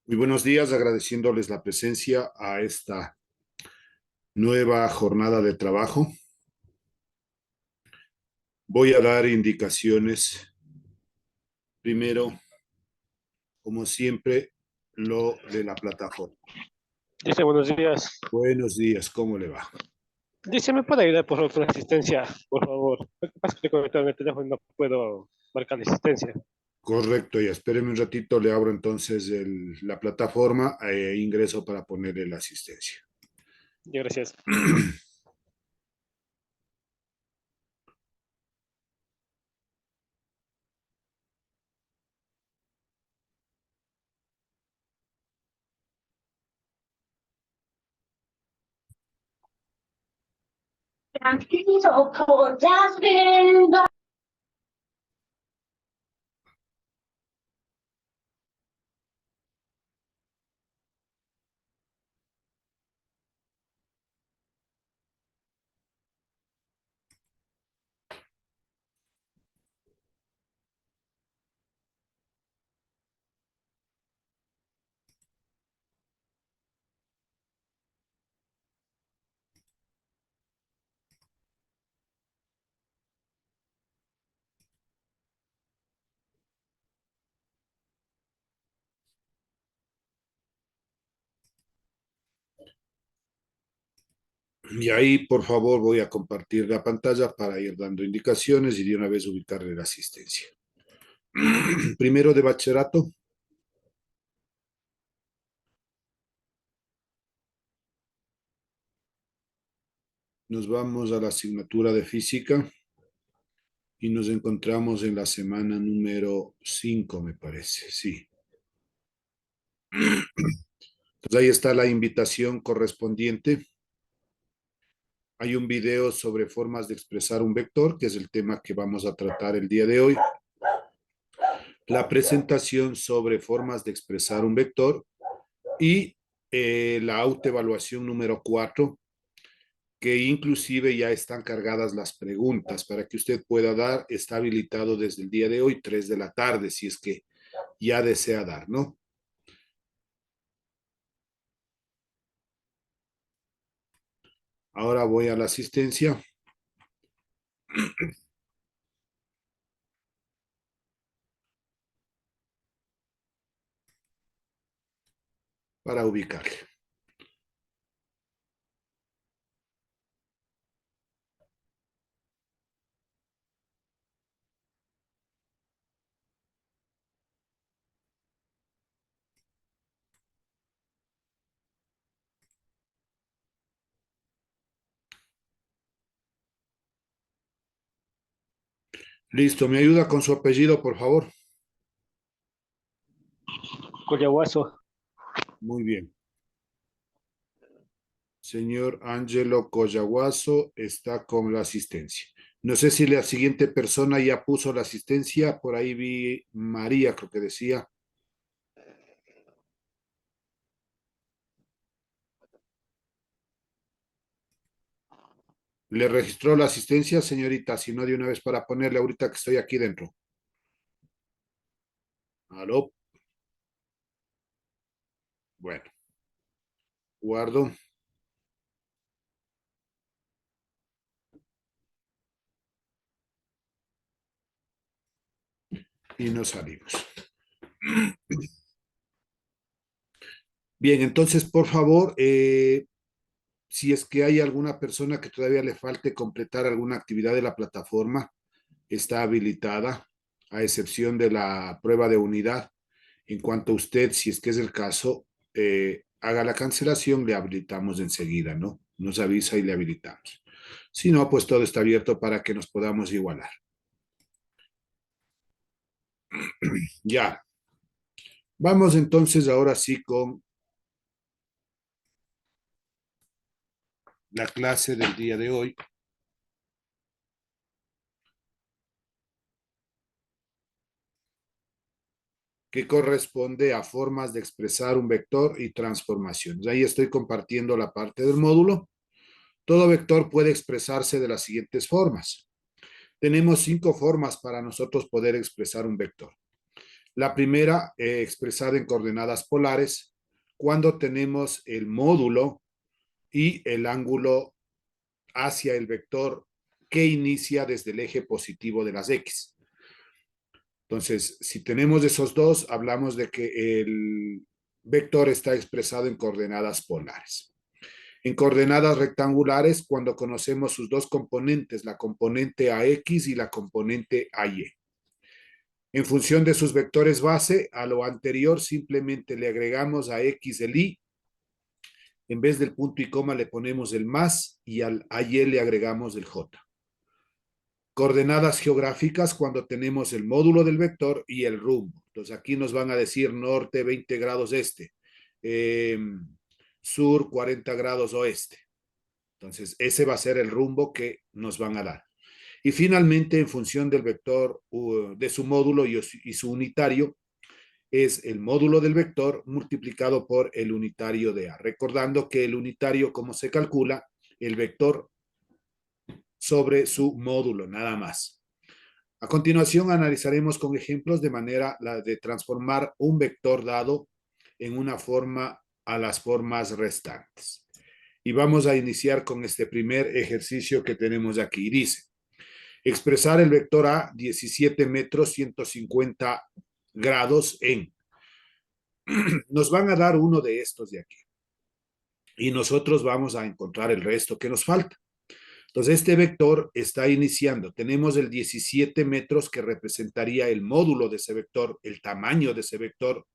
Muy buenos días, agradeciéndoles la presencia a esta nueva jornada de trabajo. Voy a dar indicaciones. Primero, como siempre, lo de la plataforma. Dice, buenos días. Buenos días, ¿cómo le va? Dice, ¿me puede ayudar por favor con la asistencia? Por favor. Lo que pasa es que estoy conectado en el teléfono y no puedo marcar la asistencia. Correcto, ya espéreme un ratito, le abro entonces la plataforma e ingreso para ponerle la asistencia. Ya, gracias. Y ahí, por favor, voy a compartir la pantalla para ir dando indicaciones y de una vez ubicarle la asistencia. Primero de bachillerato. Nos vamos a la asignatura de física y nos encontramos en la semana número 5, me parece, sí. Entonces ahí está la invitación correspondiente. Hay un video sobre formas de expresar un vector, que es el tema que vamos a tratar el día de hoy. La presentación sobre formas de expresar un vector y la autoevaluación número 4, que inclusive ya están cargadas las preguntas para que usted pueda dar. Está habilitado desde el día de hoy, 3 de la tarde, si es que ya desea dar, ¿no? Ahora voy a la asistencia para ubicarle. Listo, ¿me ayuda con su apellido, por favor? Collahuaso. Muy bien. Señor Ángelo Collahuaso está con la asistencia. No sé si la siguiente persona ya puso la asistencia. Por ahí vi María, creo que decía. ¿Le registró la asistencia, señorita? Si no, de una vez para ponerle ahorita que estoy aquí dentro. ¿Aló? Bueno, guardo y nos salimos. Bien, entonces, por favor, si es que hay alguna persona que todavía le falte completar alguna actividad de la plataforma, está habilitada, a excepción de la prueba de unidad. En cuanto a usted, si es que es el caso, haga la cancelación, le habilitamos enseguida, ¿no? Nos avisa y le habilitamos. Si no, pues todo está abierto para que nos podamos igualar. Ya. Vamos entonces ahora sí con la clase del día de hoy, que corresponde a formas de expresar un vector y transformaciones. Ahí estoy compartiendo la parte del módulo. Todo vector puede expresarse de las siguientes formas. Tenemos 5 formas para nosotros poder expresar un vector. La primera, expresada en coordenadas polares, cuando tenemos el módulo y el ángulo hacia el vector que inicia desde el eje positivo de las X. Entonces, si tenemos esos dos, hablamos de que el vector está expresado en coordenadas polares. En coordenadas rectangulares, cuando conocemos sus dos componentes, la componente AX y la componente AY. En función de sus vectores base, a lo anterior simplemente le agregamos a X el Y, en vez del punto y coma le ponemos el más y al AY le agregamos el J. Coordenadas geográficas cuando tenemos el módulo del vector y el rumbo. Entonces aquí nos van a decir norte 20 grados este, eh, sur 40 grados oeste. Entonces ese va a ser el rumbo que nos van a dar. Y finalmente, en función del vector de su módulo y su unitario, es el módulo del vector multiplicado por el unitario de A. Recordando que el unitario, ¿cómo se calcula? El vector sobre su módulo, nada más. A continuación, analizaremos con ejemplos de manera de transformar un vector dado en una forma a las formas restantes. Y vamos a iniciar con este primer ejercicio que tenemos aquí. Dice, expresar el vector A 17 metros 150 grados en. Nos van a dar uno de estos de aquí. Y nosotros vamos a encontrar el resto que nos falta. Entonces, este vector está iniciando. Tenemos el 17 metros que representaría el módulo de ese vector, el tamaño de ese vector,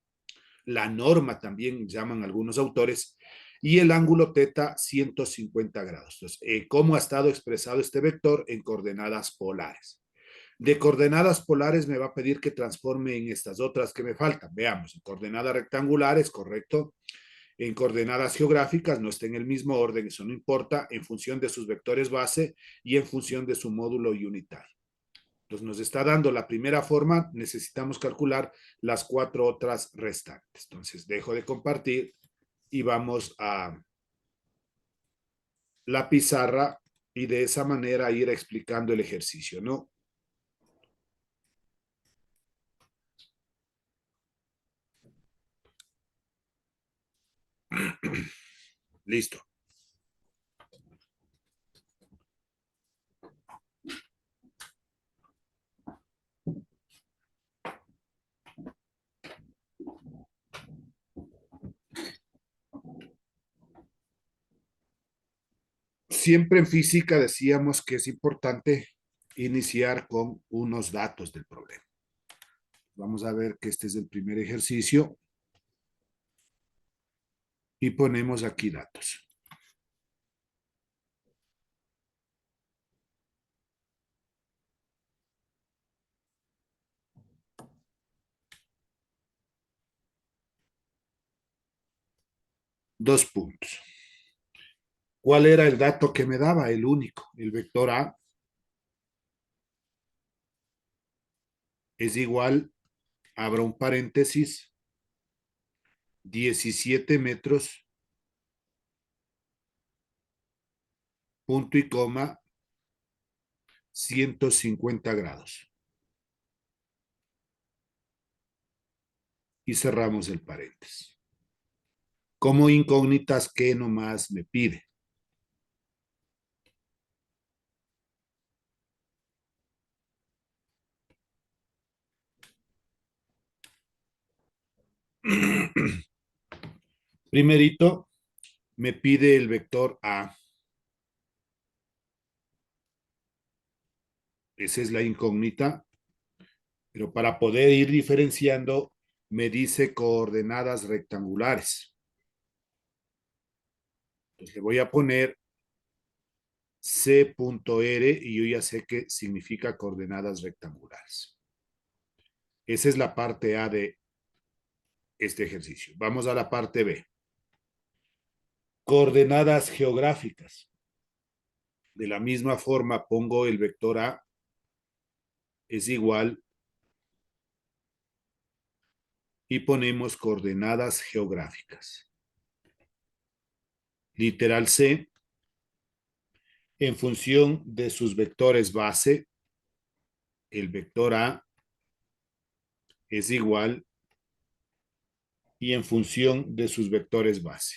la norma también llaman algunos autores, y el ángulo teta 150 grados. Entonces, ¿cómo ha estado expresado este vector? En coordenadas polares. De coordenadas polares me va a pedir que transforme en estas otras que me faltan. Veamos, en coordenadas rectangulares, correcto. En coordenadas geográficas no está en el mismo orden, eso no importa, en función de sus vectores base y en función de su módulo unitario. Entonces nos está dando la primera forma, necesitamos calcular las cuatro otras restantes. Entonces dejo de compartir y vamos a la pizarra y de esa manera ir explicando el ejercicio, ¿no? Listo. Siempre en física decíamos que es importante iniciar con unos datos del problema. Vamos a ver que este es el primer ejercicio y ponemos aquí datos. Dos puntos. ¿Cuál era el dato que me daba? El único. El vector A es igual, abro un paréntesis, 17 metros, punto y coma, 150 grados. Y cerramos el paréntesis. Como incógnitas, ¿qué nomás me pide? Primerito, me pide el vector A. Esa es la incógnita. Pero para poder ir diferenciando, me dice coordenadas rectangulares. Entonces le voy a poner C.R y yo ya sé que significa coordenadas rectangulares. Esa es la parte A de este ejercicio. Vamos a la parte B. Coordenadas geográficas. De la misma forma pongo el vector A es igual y ponemos coordenadas geográficas. Literal C, en función de sus vectores base, el vector A es igual y en función de sus vectores base.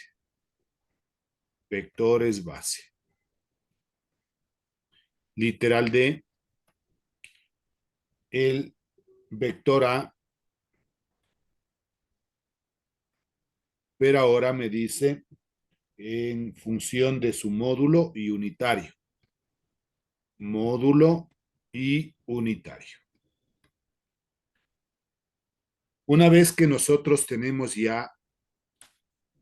Vectores base. Literal de el vector A, pero ahora me dice en función de su módulo y unitario. Módulo y unitario. Una vez que nosotros tenemos ya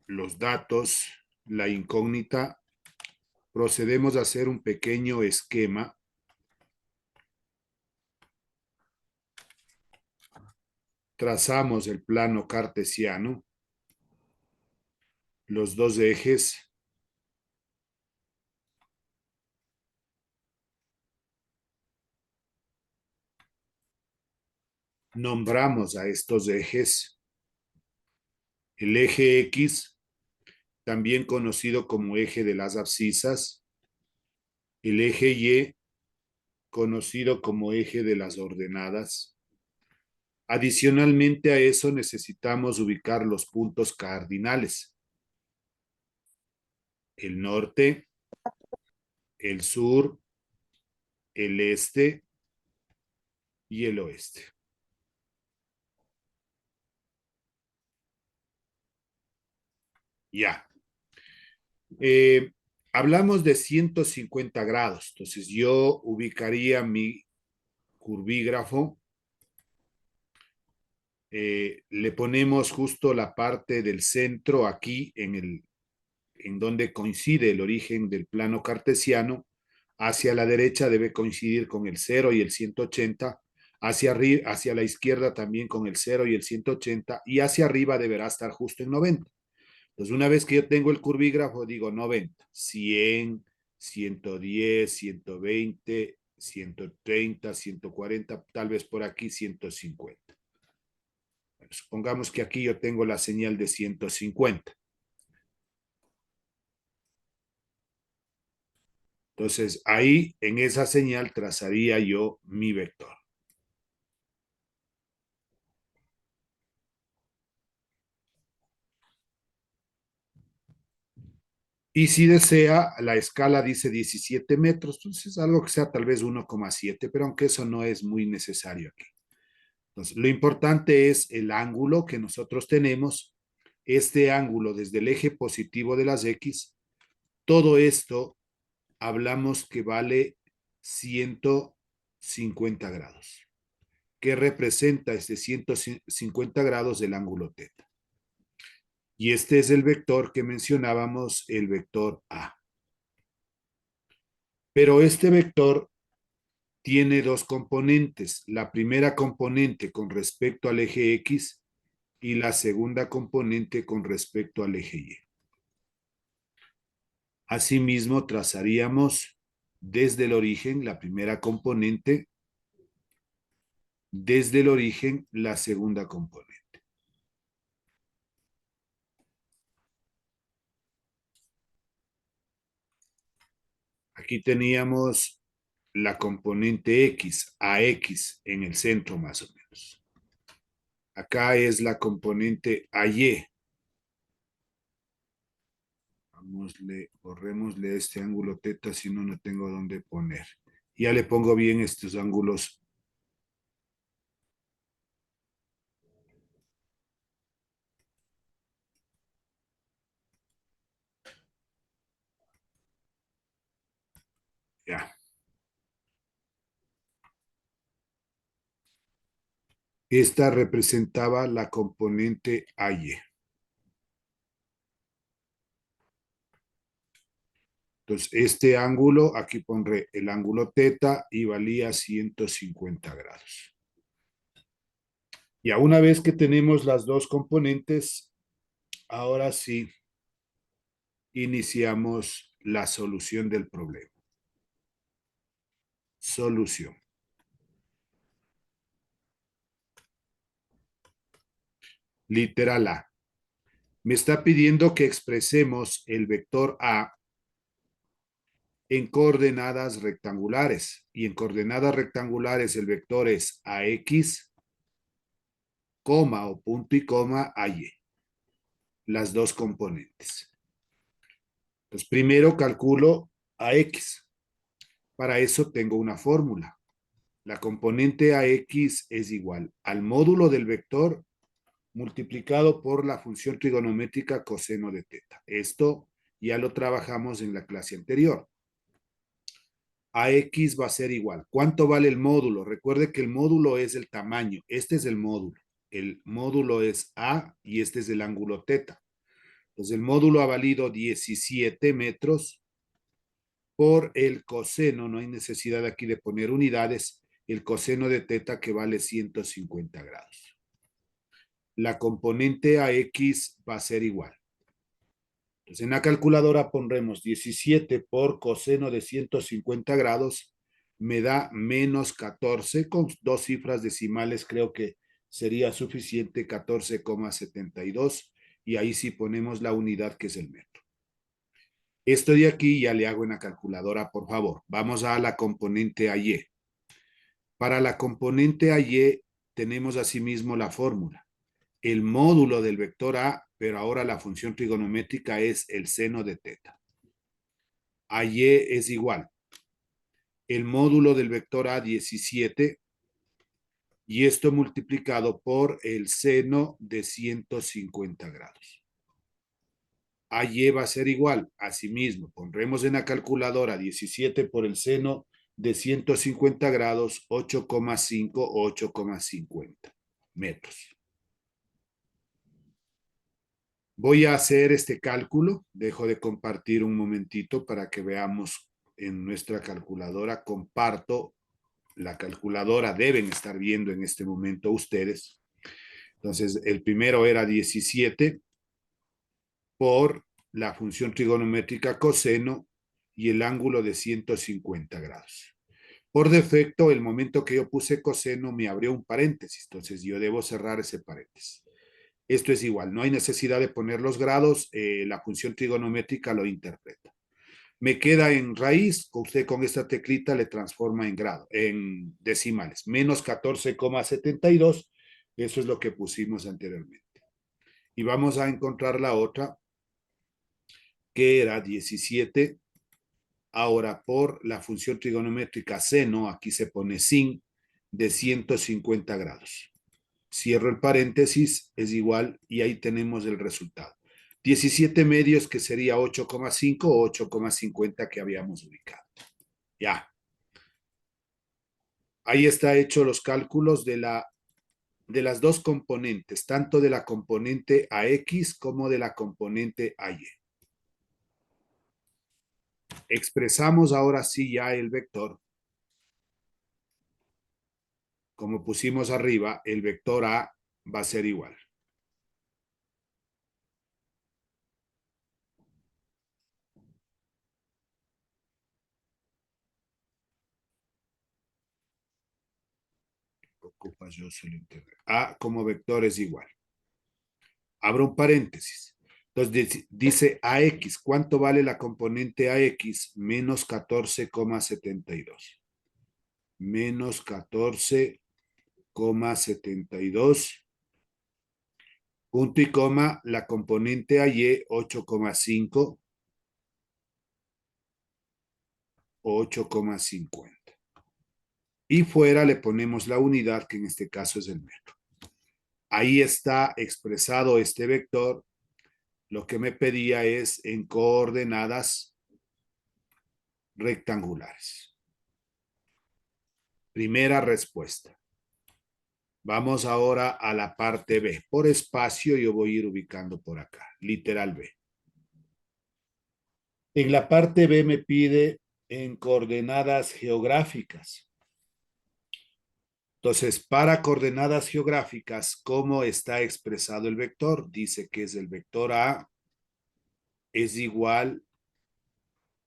los datos, la incógnita, procedemos a hacer un pequeño esquema. Trazamos el plano cartesiano, los dos ejes, nombramos a estos ejes. El eje X, también conocido como eje de las abscisas. El eje Y, conocido como eje de las ordenadas. Adicionalmente a eso necesitamos ubicar los puntos cardinales. El norte, el sur, el este y el oeste. Ya. Hablamos de 150 grados, entonces yo ubicaría mi curvígrafo, le ponemos justo la parte del centro aquí en donde coincide el origen del plano cartesiano. Hacia la derecha debe coincidir con el 0 y el 180, hacia la izquierda también con el 0 y el 180, y hacia arriba deberá estar justo en 90. Entonces, una vez que yo tengo el curvígrafo, digo 90, 100, 110, 120, 130, 140, tal vez por aquí 150. Bueno, supongamos que aquí yo tengo la señal de 150. Entonces, ahí en esa señal trazaría yo mi vector. Y si desea, la escala dice 17 metros, entonces algo que sea tal vez 1,7, pero aunque eso no es muy necesario aquí. Entonces, lo importante es el ángulo que nosotros tenemos, este ángulo desde el eje positivo de las X, todo esto hablamos que vale 150 grados, que representa este 150 grados del ángulo teta. Y este es el vector que mencionábamos, el vector A. Pero este vector tiene dos componentes. La primera componente con respecto al eje X y la segunda componente con respecto al eje Y. Asimismo, trazaríamos desde el origen la primera componente, desde el origen la segunda componente. Aquí teníamos la componente X, AX, en el centro más o menos. Acá es la componente AY. Borrémosle este ángulo teta, si no, no tengo dónde poner. Ya le pongo bien estos ángulos. Ya. Esta representaba la componente AY. Entonces, este ángulo, aquí pondré el ángulo teta y valía 150 grados. Ya una vez que tenemos las dos componentes, ahora sí iniciamos la solución del problema. Solución. Literal A. Me está pidiendo que expresemos el vector A en coordenadas rectangulares. Y en coordenadas rectangulares el vector es AX coma o punto y coma a y, las dos componentes. Entonces, primero calculo a x. Para eso tengo una fórmula. La componente ax es igual al módulo del vector multiplicado por la función trigonométrica coseno de teta. Esto ya lo trabajamos en la clase anterior. AX va a ser igual. ¿Cuánto vale el módulo? Recuerde que el módulo es el tamaño. Este es el módulo. El módulo es A y este es el ángulo teta. Entonces el módulo ha valido 17 metros por el coseno. No hay necesidad aquí de poner unidades. El coseno de teta que vale 150 grados. La componente AX va a ser igual. Entonces en la calculadora pondremos 17 por coseno de 150 grados, me da menos 14, con dos cifras decimales creo que sería suficiente, 14,72, y ahí sí ponemos la unidad que es el metro. Esto de aquí ya le hago en la calculadora, por favor. Vamos a la componente AY. Para la componente AY tenemos asimismo la fórmula. El módulo del vector A, pero ahora la función trigonométrica es el seno de teta. AY es igual. El módulo del vector A 17 y esto multiplicado por el seno de 150 grados. AY va a ser igual. Asimismo, pondremos en la calculadora 17 por el seno de 150 grados, 8,5 o 8,50 metros. Voy a hacer este cálculo. Dejo de compartir un momentito para que veamos en nuestra calculadora. Comparto la calculadora. Deben estar viendo en este momento ustedes. Entonces, el primero era 17 por la función trigonométrica coseno y el ángulo de 150 grados. Por defecto, el momento que yo puse coseno me abrió un paréntesis. Entonces, yo debo cerrar ese paréntesis. Esto es igual, no hay necesidad de poner los grados, la función trigonométrica lo interpreta. Me queda en raíz, usted con esta teclita le transforma en grado, en decimales, menos 14,72, eso es lo que pusimos anteriormente. Y vamos a encontrar la otra, que era 17, ahora por la función trigonométrica seno, aquí se pone sin, de 150 grados. Cierro el paréntesis, es igual, y ahí tenemos el resultado. 17 medios, que sería 8,5 o 8,50 que habíamos ubicado. Ya. Ahí está hecho los cálculos de las dos componentes, tanto de la componente AX como de la componente AY. Expresamos ahora sí ya el vector. Como pusimos arriba, el vector A va a ser igual. Ocupa yo solo integral. A como vector es igual. Abro un paréntesis. Entonces dice AX, ¿cuánto vale la componente AX? Menos 14,72. Menos 14,72. Punto y coma, la componente AY 8,5 o 8,50. Y fuera le ponemos la unidad, que en este caso es el metro. Ahí está expresado este vector. Lo que me pedía es en coordenadas rectangulares. Primera respuesta. Vamos ahora a la parte B. Por espacio yo voy a ir ubicando por acá, literal B. En la parte B me pide en coordenadas geográficas. Entonces, para coordenadas geográficas, ¿cómo está expresado el vector? Dice que es el vector A es igual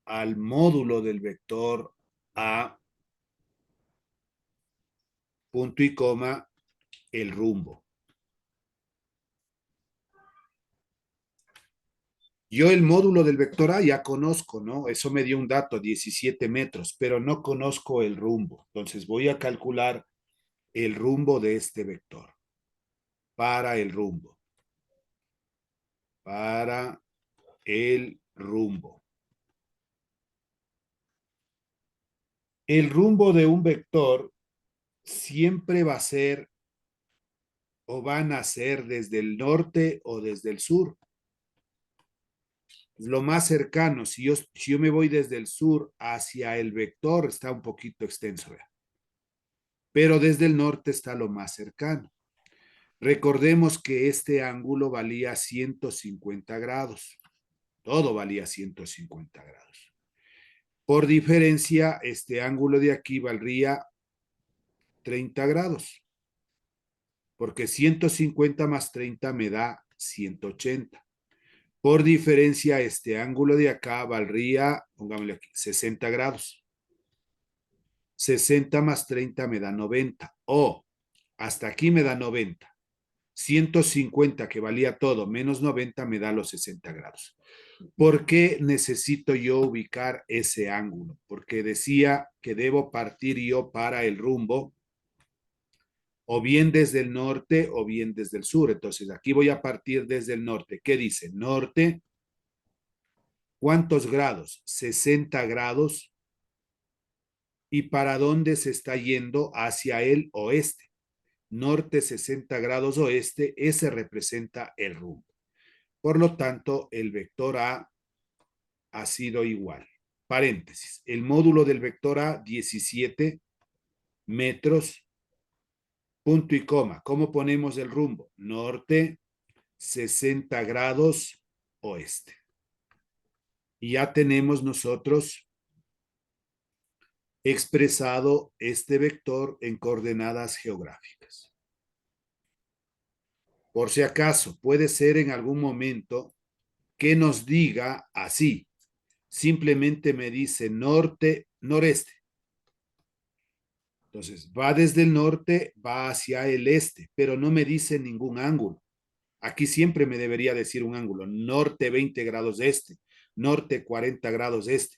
al módulo del vector A, punto y coma, el rumbo. Yo el módulo del vector A ya conozco, ¿no? Eso me dio un dato, 17 metros, pero no conozco el rumbo. Entonces voy a calcular el rumbo de este vector. para el rumbo. Para el rumbo. El rumbo de un vector siempre va a ser o van a ser desde el norte o desde el sur. Lo más cercano, si yo me voy desde el sur hacia el vector, está un poquito extenso, ¿verdad? Pero desde el norte está lo más cercano. Recordemos que este ángulo valía 150 grados. Todo valía 150 grados. Por diferencia, este ángulo de aquí valdría 30 grados, porque 150 más 30 me da 180. Por diferencia, este ángulo de acá valdría, pongámosle aquí, 60 grados. 60 más 30 me da 90. O hasta aquí me da 90. 150 que valía todo menos 90 me da los 60 grados. ¿Por qué necesito yo ubicar ese ángulo? Porque decía que debo partir yo para el rumbo o bien desde el norte o bien desde el sur. Entonces aquí voy a partir desde el norte. ¿Qué dice? Norte. ¿Cuántos grados? 60 grados. ¿Y para dónde se está yendo? Hacia el oeste. Norte 60 grados oeste, ese representa el rumbo. Por lo tanto, el vector A ha sido igual. Paréntesis. El módulo del vector A, 17 metros, punto y coma. ¿Cómo ponemos el rumbo? Norte 60 grados oeste. Y ya tenemos nosotros expresado este vector en coordenadas geográficas. Por si acaso, puede ser en algún momento que nos diga así. Simplemente me dice norte, noreste. Entonces, va desde el norte, va hacia el este, pero no me dice ningún ángulo. Aquí siempre me debería decir un ángulo. Norte 20 grados de este, norte 40 grados de este,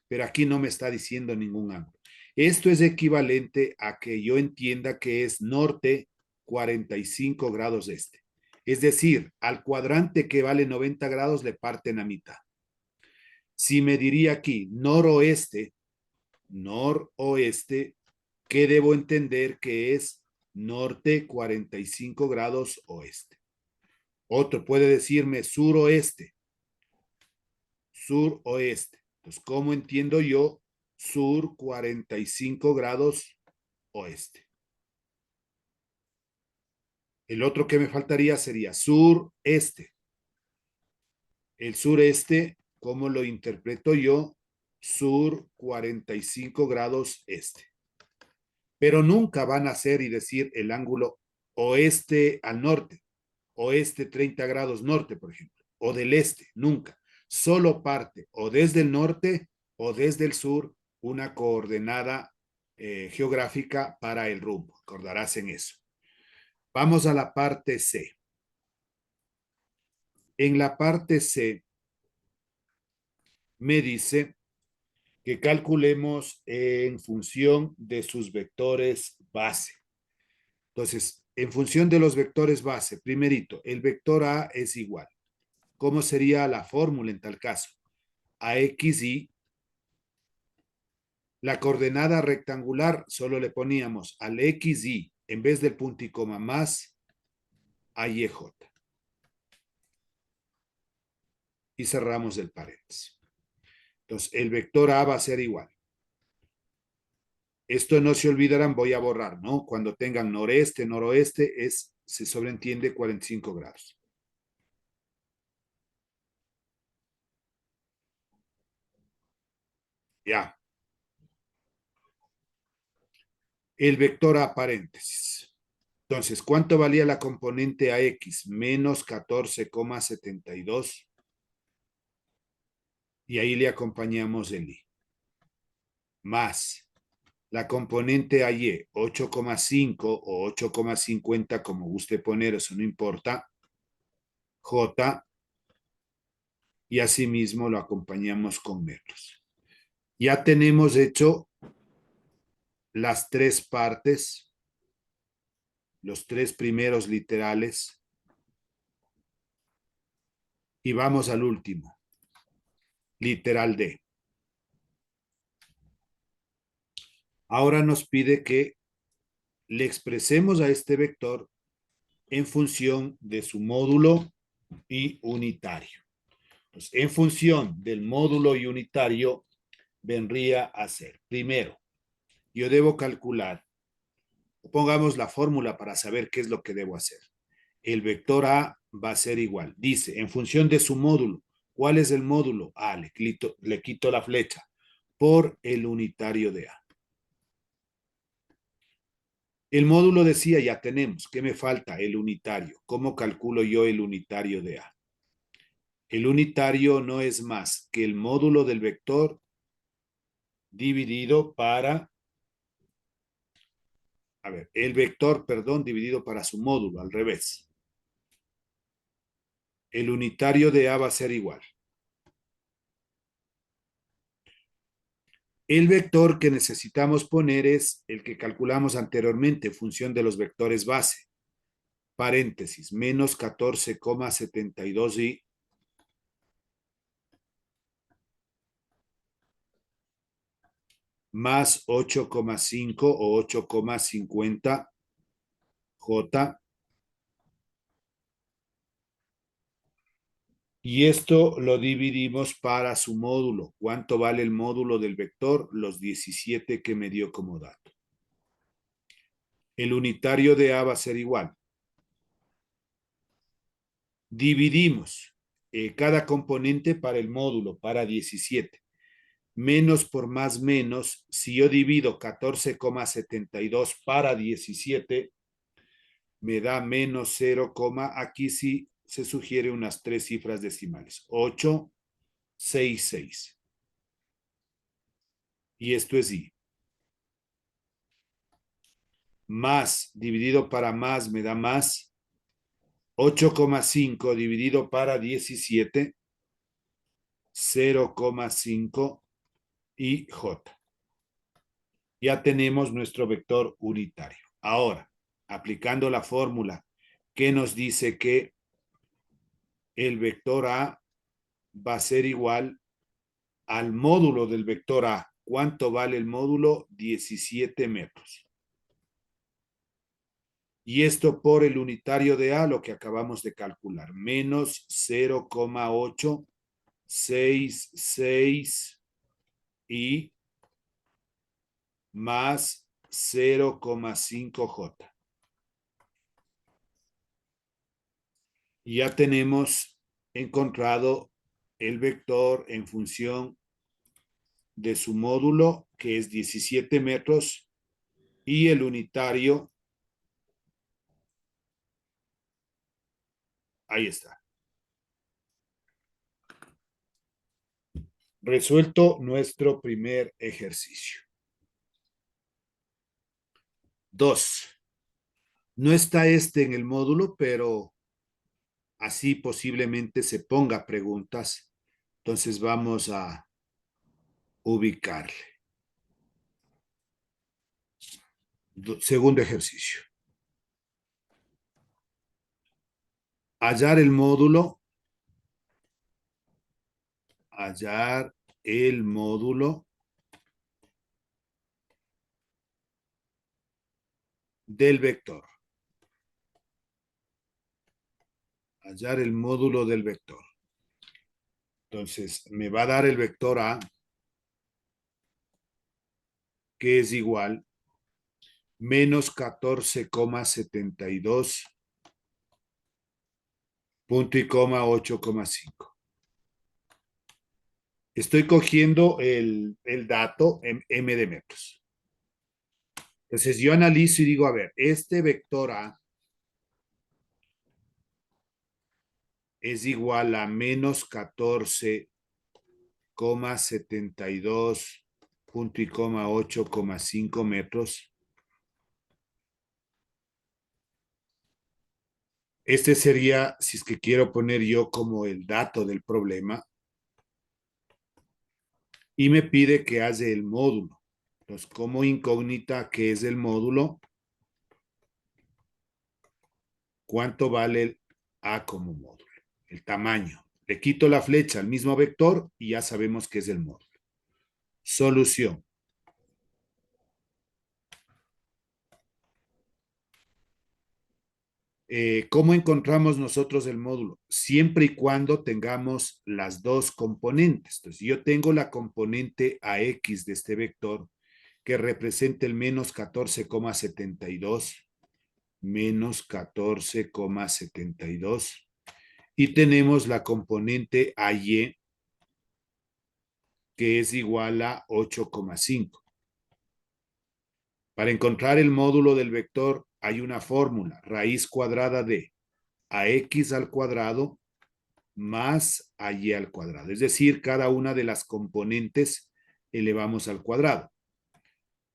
pero aquí no me está diciendo ningún ángulo. Esto es equivalente a que yo entienda que es norte 45 grados de este. Es decir, al cuadrante que vale 90 grados le parten a mitad. Si me diría aquí noroeste, noroeste, ¿qué debo entender que es norte 45 grados oeste? Otro puede decirme suroeste, suroeste. Entonces, ¿cómo entiendo yo sur 45 grados oeste? El otro que me faltaría sería sureste. El sureste, ¿cómo lo interpreto yo? Sur 45 grados este. Pero nunca van a ser y decir el ángulo oeste al norte, oeste 30 grados norte, por ejemplo, o del este, nunca. Solo parte o desde el norte o desde el sur una coordenada geográfica para el rumbo. Acordarás en eso. Vamos a la parte C. En la parte C me dice que calculemos en función de sus vectores base. Entonces, en función de los vectores base, primerito, el vector A es igual. ¿Cómo sería la fórmula en tal caso? AXY, la coordenada rectangular solo le poníamos al XY en vez del punto y coma más AYJ. Y cerramos el paréntesis. Entonces, el vector A va a ser igual. Esto no se olvidarán, voy a borrar, ¿no? Cuando tengan noreste, noroeste, se sobreentiende 45 grados. Ya. El vector A paréntesis. Entonces, ¿cuánto valía la componente AX? Menos 14,72. Y ahí le acompañamos el I. Más la componente AY, 8,5 o 8,50, como guste poner, eso no importa. J. Y asimismo lo acompañamos con metros. Ya tenemos hecho las tres partes los tres primeros literales y vamos al último, literal D. Ahora nos pide que le expresemos a este vector en función de su módulo y unitario. Entonces, en función del módulo y unitario, vendría a ser, primero, yo debo calcular, pongamos la fórmula para saber qué es lo que debo hacer. El vector A va a ser igual. Dice, en función de su módulo, ¿cuál es el módulo? A, le quito la flecha, por el unitario de A. El módulo decía, ya tenemos, ¿qué me falta? El unitario. ¿Cómo calculo yo el unitario de A? El unitario no es más que el módulo del vector dividido para, el vector, perdón, dividido para su módulo, al revés. El unitario de A va a ser igual. El vector que necesitamos poner es el que calculamos anteriormente, función de los vectores base. Paréntesis, menos 14,72y más 8,5 o 8,50 J. Y esto lo dividimos para su módulo. ¿Cuánto vale el módulo del vector? Los 17 que me dio como dato. El unitario de A va a ser igual. Dividimos cada componente para el módulo, para 17. Menos por más menos, si yo divido 14,72 para 17, me da menos 0, aquí sí se sugiere unas tres cifras decimales. 866. Y esto es I. Más dividido para más me da más 8,5 dividido para 17, 0,5 y J. Ya tenemos nuestro vector unitario. Ahora, aplicando la fórmula que nos dice que el vector A va a ser igual al módulo del vector A. ¿Cuánto vale el módulo? 17 metros. Y esto por el unitario de A, lo que acabamos de calcular, menos 0,866 y más 0,5J. Y ya tenemos encontrado el vector en función de su módulo, que es 17 metros, y el unitario, ahí está. Resuelto nuestro primer ejercicio. 2. No está este en el módulo, pero así posiblemente se ponga preguntas. Entonces vamos a ubicarle. Segundo ejercicio. Hallar el módulo. Hallar el módulo del vector. Hallar el módulo del vector. Entonces, me va a dar el vector A, que es igual menos 14,72 punto y coma 8,5. Estoy cogiendo el dato en m de metros. Entonces, yo analizo y digo, a ver, este vector A es igual a menos 14,72 punto y coma 8,5 metros. Este sería, si es que quiero poner yo como el dato del problema, y me pide que hace el módulo. Entonces, como incógnita, ¿qué es el módulo? ¿Cuánto vale el A como módulo? El tamaño. Le quito la flecha al mismo vector y ya sabemos que es el módulo. Solución. ¿Cómo encontramos nosotros el módulo? Siempre y cuando tengamos las dos componentes. Entonces, yo tengo la componente AX de este vector que representa el menos 14,72, menos 14,72. Y tenemos la componente AY que es igual a 8,5. Para encontrar el módulo del vector hay una fórmula, raíz cuadrada de ax al cuadrado más ay al cuadrado. Es decir, cada una de las componentes elevamos al cuadrado.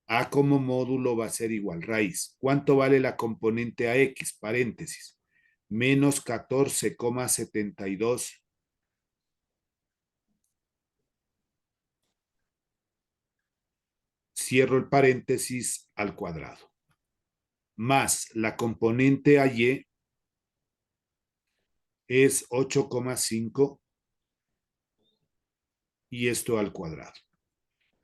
A como módulo va a ser igual, raíz. ¿Cuánto vale la componente ax? Paréntesis. Menos 14,72. Cierro el paréntesis al cuadrado. Más la componente ay es 8,5 y esto al cuadrado.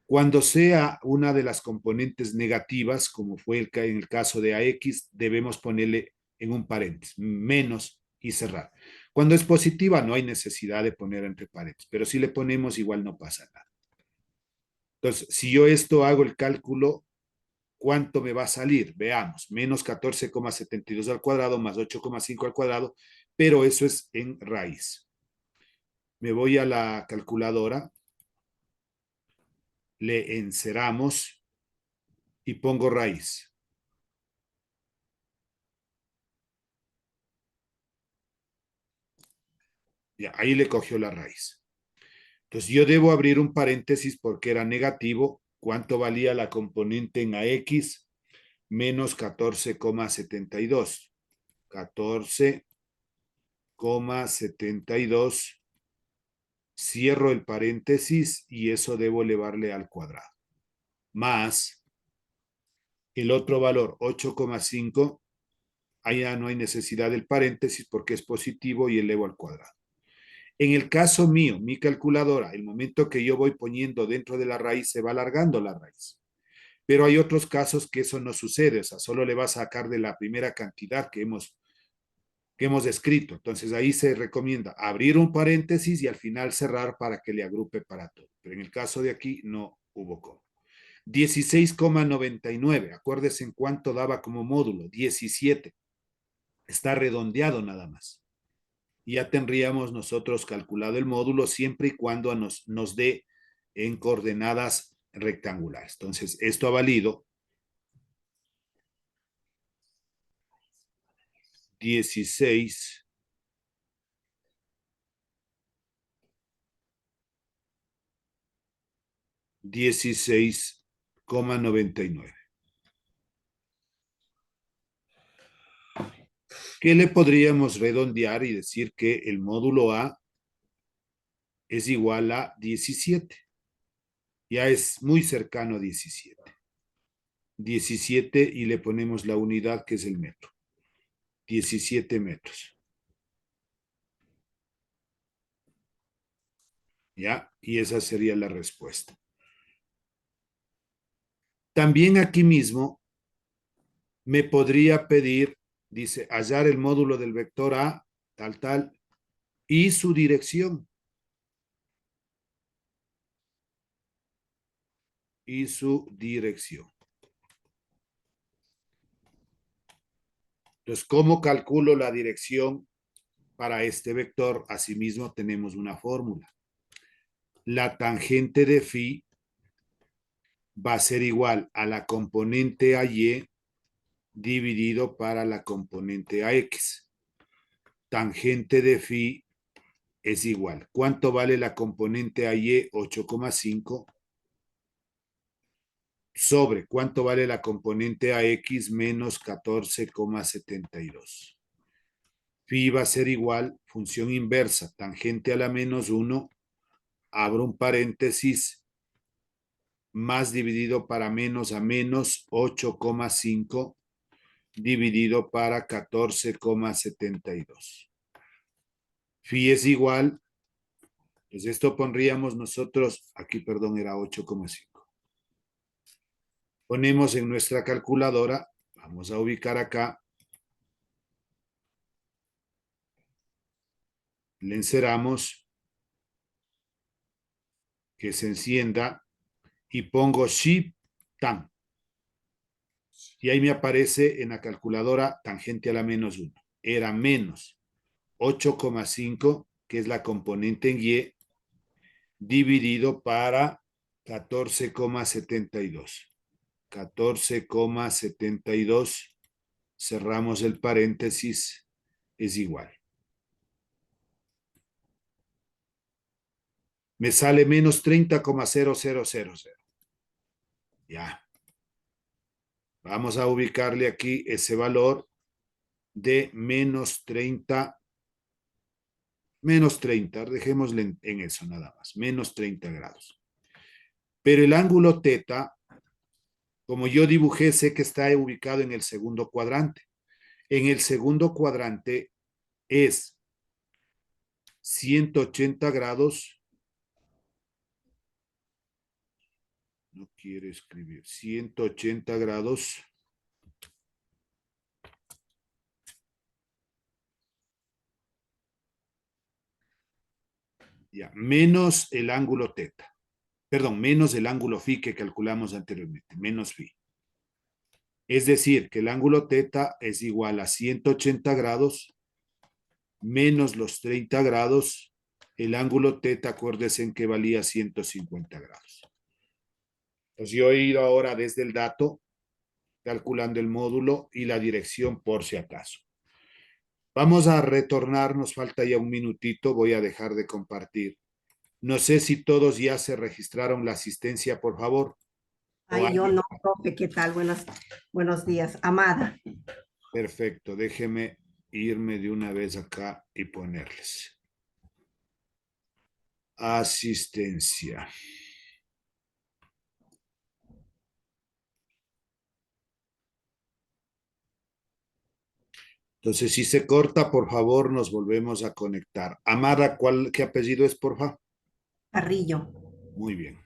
Cuando sea una de las componentes negativas, como fue en el caso de AX, debemos ponerle en un paréntesis, menos y cerrar. Cuando es positiva, no hay necesidad de poner entre paréntesis, pero si le ponemos, igual no pasa nada. Entonces, si yo esto hago el cálculo, ¿cuánto me va a salir? Veamos, menos 14,72 al cuadrado más 8,5 al cuadrado, pero eso es en raíz. Me voy a la calculadora, le enceramos y pongo raíz. Ya, ahí le cogió la raíz. Entonces yo debo abrir un paréntesis porque era negativo. ¿Cuánto valía la componente en AX? Menos 14,72. 14,72. Cierro el paréntesis y eso debo elevarle al cuadrado. Más el otro valor, 8,5. Allá no hay necesidad del paréntesis porque es positivo y elevo al cuadrado. En el caso mío, mi calculadora, el momento que yo voy poniendo dentro de la raíz, se va alargando la raíz. Pero hay otros casos que eso no sucede, o sea, solo le va a sacar de la primera cantidad que hemos escrito. Entonces ahí se recomienda abrir un paréntesis y al final cerrar para que le agrupe para todo. Pero en el caso de aquí no hubo cómo. 16,99. Acuérdese en cuánto daba como módulo. 17. Está redondeado nada más. Y ya tendríamos nosotros calculado el módulo siempre y cuando nos dé en coordenadas rectangulares. Entonces, esto ha valido 16 16,99. ¿Qué le podríamos redondear y decir que el módulo A es igual a 17? Ya es muy cercano a 17. 17 y le ponemos la unidad que es el metro. 17 metros. ¿Ya? Y esa sería la respuesta. También aquí mismo me podría pedir, dice, hallar el módulo del vector A, tal, tal, y su dirección. Y su dirección. Entonces, ¿cómo calculo la dirección para este vector? Asimismo, tenemos una fórmula. La tangente de phi va a ser igual a la componente AY dividido para la componente AX. Tangente de phi es igual. ¿Cuánto vale la componente AY? 8,5 sobre cuánto vale la componente AX menos 14,72. Phi va a ser igual, función inversa, tangente a la menos 1, abro un paréntesis, más dividido para menos a menos 8,5 dividido para 14,72. Phi es igual, pues esto pondríamos nosotros, aquí perdón, era 8,5. Ponemos en nuestra calculadora, vamos a ubicar acá, le enceramos, que se encienda y pongo Shift Tan. Y ahí me aparece en la calculadora tangente a la -1. Era menos 8,5, que es la componente en Y, dividido para 14,72. 14,72, cerramos el paréntesis, es igual. Me sale menos 30,0000. Ya. Vamos a ubicarle aquí ese valor de menos 30, dejémosle en eso nada más, menos 30 grados. Pero el ángulo teta, como yo dibujé, sé que está ubicado en el segundo cuadrante. En el segundo cuadrante es 180 grados, no quiere escribir, 180 grados, ya, menos el ángulo teta, perdón, menos el ángulo phi que calculamos anteriormente, menos phi. Es decir, que el ángulo teta es igual a 180 grados menos los 30 grados. El ángulo teta, acuérdense en que valía 150 grados. Entonces yo he ido ahora desde el dato, calculando el módulo y la dirección por si acaso. Vamos a retornar, nos falta ya un minutito, voy a dejar de compartir. No sé si todos ya se registraron la asistencia, por favor. O Ay, yo alguien. no, profe, ¿qué tal? Buenos días. Amada. Perfecto, déjeme irme de una vez acá y ponerles. Asistencia. Entonces, si se corta, por favor, nos volvemos a conectar. Amada, ¿qué apellido es, por favor? Carrillo. Muy bien.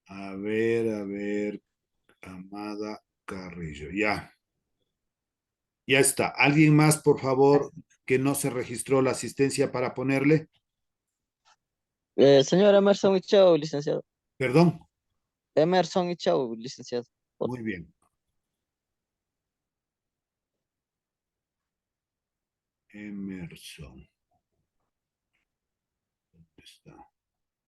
A ver, Amada Carrillo. Ya. Ya está. ¿Alguien más, por favor, que no se registró la asistencia para ponerle? Señor Emerson Ichau, licenciado. Perdón. Emerson Ichau, licenciado. Muy bien. Emerson. ¿Dónde está?